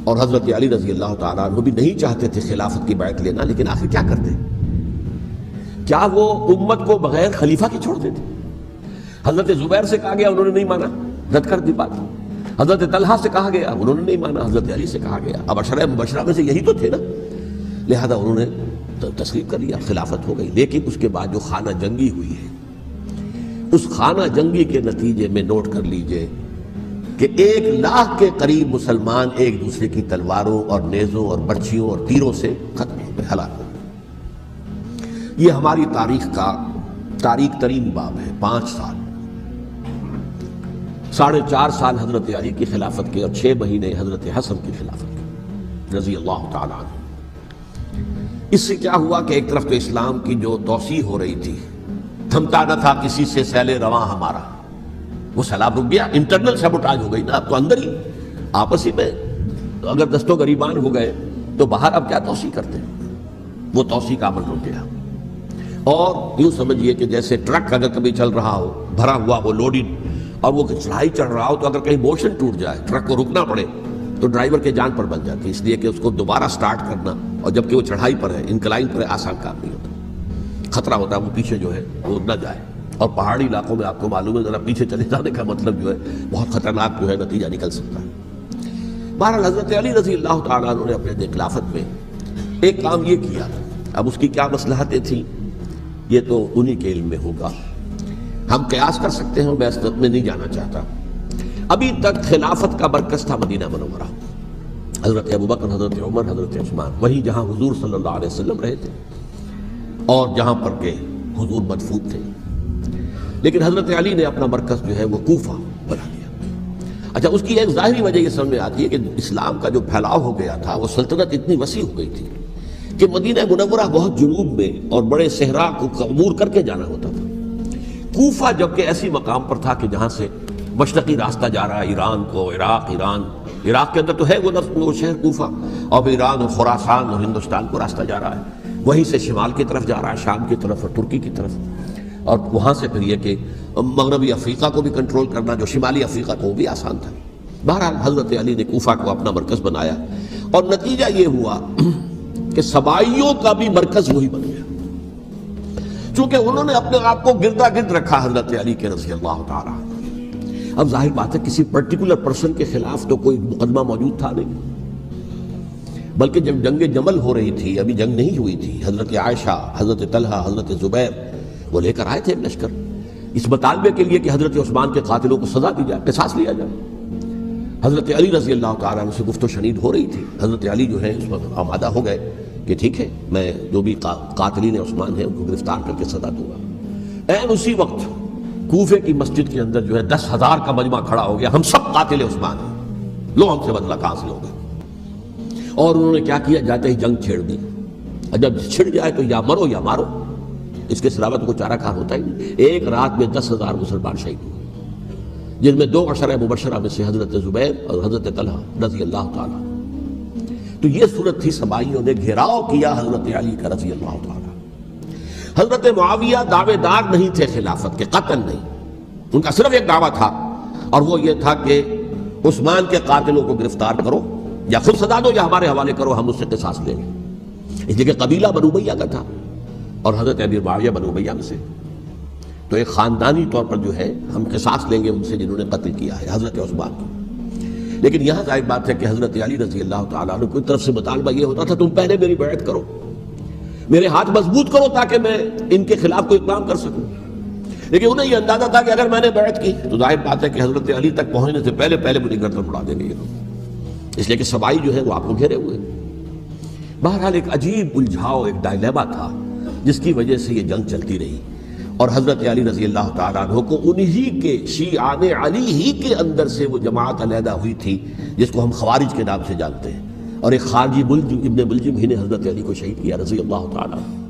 اور حضرت علی رضی اللہ تعالیٰ عنہ بھی نہیں چاہتے تھے خلافت کی بیعت لینا، لیکن آخر کیا کرتے؟ کیا وہ امت کو بغیر خلیفہ کے چھوڑ دیتے؟ حضرت زبیر سے کہا گیا، انہوں نے نہیں مانا، رد کر دی بات۔ حضرت طلحہ سے کہا گیا، انہوں نے نہیں مانا، حضرت علی سے کہا گیا، اب عشرہ مبشرہ میں سے یہی تو تھے نا، لہذا انہوں نے تسلیم کر لیا، خلافت ہو گئی۔ لیکن اس کے بعد جو خانہ جنگی ہوئی ہے، اس خانہ جنگی کے نتیجے میں نوٹ کر لیجئے کہ 1,00,000 کے قریب مسلمان ایک دوسرے کی تلواروں اور نیزوں اور برچھیوں اور تیروں سے ختم ہو گئے، ہلاک ہو گئے۔ یہ ہماری تاریخ کا تاریخ ترین باب ہے۔ 5 سال، 4.5 سال حضرت علی کی خلافت کے اور 6 مہینے حضرت حسن کی خلافت کے رضی اللہ تعالیٰ عنہ۔ اس سے کیا ہوا کہ ایک طرف تو اسلام کی جو توسیع ہو رہی تھی، تھمتا نہ تھا کسی سے سیل رواں ہمارا، وہ سیلاب رک گیا، انٹرنل سیبوٹاج ہو گئی نا، اب تو اندر ہی آپس ہی میں اگر دست و گریبان ہو گئے تو باہر اب کیا توسیع کرتے ہیں، وہ توسیع کا عمل رک گیا۔ اور یوں سمجھیے کہ جیسے ٹرک اگر کبھی چل رہا ہو بھرا ہوا، وہ لوڈنگ، اور وہ چڑھائی چڑھ رہا ہو تو اگر کہیں موشن ٹوٹ جائے، ٹرک کو رکنا پڑے تو ڈرائیور کے جان پر بن جاتی ہے، اس لیے کہ اس کو دوبارہ سٹارٹ کرنا، اور جبکہ وہ چڑھائی پر ہے، انکلائن پر ہے، آسان کام نہیں ہوتا، خطرہ ہوتا ہے وہ پیچھے جو ہے وہ نہ جائے۔ اور پہاڑی علاقوں میں آپ کو معلوم ہے ذرا پیچھے چلے جانے کا مطلب جو ہے بہت خطرناک جو ہے نتیجہ نکل سکتا ہے۔ بہرحال حضرت علی رضی اللہ تعالیٰ عنہ نے اپنے خلافت میں ایک کام یہ کیا، اب اس کی کیا مصلحتیں تھیں یہ تو انہی کے علم میں ہوگا، ہم قیاس کر سکتے ہیں، میں اس میں نہیں جانا چاہتا۔ ابھی تک خلافت کا مرکز تھا مدینہ منورہ، حضرت ابوبکر، حضرت عمر، حضرت عثمان، وہی جہاں حضور صلی اللہ علیہ وسلم رہے تھے اور جہاں پر کہ حضور مدفون تھے۔ لیکن حضرت علی نے اپنا مرکز جو ہے وہ کوفہ بنا دیا۔ اچھا، اس کی ایک ظاہری وجہ یہ سمجھ میں آتی ہے کہ اسلام کا جو پھیلاؤ ہو گیا تھا، وہ سلطنت اتنی وسیع ہو گئی تھی کہ مدینہ منورہ بہت جنوب میں اور بڑے صحرا کو عبور کر کے جانا ہوتا تھا۔ کوفہ جبکہ ایسی مقام پر تھا کہ جہاں سے مشرقی راستہ جا رہا ہے ایران کو، عراق کے اندر تو ہے وہ شہر کوفہ، اور پھر ایران اور خراسان اور ہندوستان کو راستہ جا رہا ہے، وہیں سے شمال کی طرف جا رہا ہے، شام کی طرف اور ترکی کی طرف، اور وہاں سے پھر یہ کہ مغربی افریقہ کو بھی کنٹرول کرنا، جو شمالی افریقہ کو بھی آسان تھا۔ بہرحال حضرت علی نے کوفہ کو اپنا مرکز بنایا، اور نتیجہ یہ ہوا کہ سبائیوں کا بھی مرکز وہی بن گیا، چونکہ انہوں نے اپنے آپ کو گردا گرد رکھا حضرت علی کے رضی اللہ تعالیٰ۔ اب ظاہر بات ہے کسی پرٹیکولر پرسن کے خلاف تو کوئی مقدمہ موجود تھا نہیں، بلکہ جب جنگ جمل ہو رہی تھی، ابھی جنگ نہیں ہوئی تھی، حضرت عائشہ، حضرت طلحہ، حضرت زبیر وہ لے کر آئے تھے لشکر اس مطالبے کے لیے کہ حضرت عثمان کے قاتلوں کو سزا دی جائے، قصاص لیا جائے۔ حضرت علی رضی اللہ تعالیٰ عنہ سے گفت و شنید ہو رہی تھی، حضرت علی جو ہے اس وقت آمادہ ہو گئے کہ ٹھیک ہے، میں جو بھی قاتلین عثمان ہیں ان کو گرفتار کر کے سزا دوں گا۔ این اسی وقت کوفے کی مسجد کے اندر جو ہے 10,000 کا مجمع کھڑا ہو گیا، ہم سب قاتل عثمان ہیں، لو ہم سے بدلہ کہاں سے ہوگا۔ اور انہوں نے کیا کیا، جاتے ہی جنگ چھیڑ دی، اور جب چھڑ جائے تو یا مرو یا مارو، اس کے سلاوت کو چارہ کار ہوتا ہی نہیں۔ ایک رات میں 10,000 مسلمان شہید ہوئے، جن میں 2 عشرہ مبشرہ میں سے حضرت زبیر اور حضرت طلحہ رضی اللہ تعالیٰ۔ تو یہ صورت تھی، سبائیوں نے گھیراؤ کیا حضرت علی کا رضی اللہ تعالیٰ۔ حضرت معاویہ دعوے دار نہیں تھے خلافت کے، قطعاً نہیں، ان کا صرف ایک دعویٰ تھا، اور وہ یہ تھا کہ عثمان کے قاتلوں کو گرفتار کرو، یا خود سزا دو یا ہمارے حوالے کرو، ہم اس سے قصاص لیں گے۔ اس لیے کہ قبیلہ بنو امیہ کا تھا، اور حضرت ابی معاویہ بنو امیہ میں سے، تو ایک خاندانی طور پر جو ہے ہم قصاص لیں گے ان سے جنہوں نے قتل کیا ہے حضرت عثمان کو۔ لیکن یہاں ظاہر بات ہے کہ حضرت علی رضی اللہ تعالیٰ عنہ کی طرف سے مطالبہ یہ ہوتا تھا تم پہلے میری بیعت کرو، میرے ہاتھ مضبوط کرو تاکہ میں ان کے خلاف کوئی اقدام کر سکوں۔ لیکن انہیں یہ اندازہ تھا کہ اگر میں نے بیعت کی تو ظاہر بات ہے کہ حضرت علی تک پہنچنے سے پہلے پہلے مجھے گردن اڑا دیں گے یہ لوگ، اس لیے کہ سبائی جو ہے وہ آپ کو گھیرے ہوئے۔ بہرحال ایک عجیب الجھاؤ، ایک ڈائلیما تھا جس کی وجہ سے یہ جنگ چلتی رہی، اور حضرت علی رضی اللہ تعالیٰ عنہ کو انہی کے شیعان علی ہی کے اندر سے وہ جماعت علیحدہ ہوئی تھی جس کو ہم خوارج کے نام سے جانتے ہیں، اور ایک خارجی ابن ملجم ہی نے حضرت علی کو شہید کیا رضی اللہ تعالیٰ عنہ۔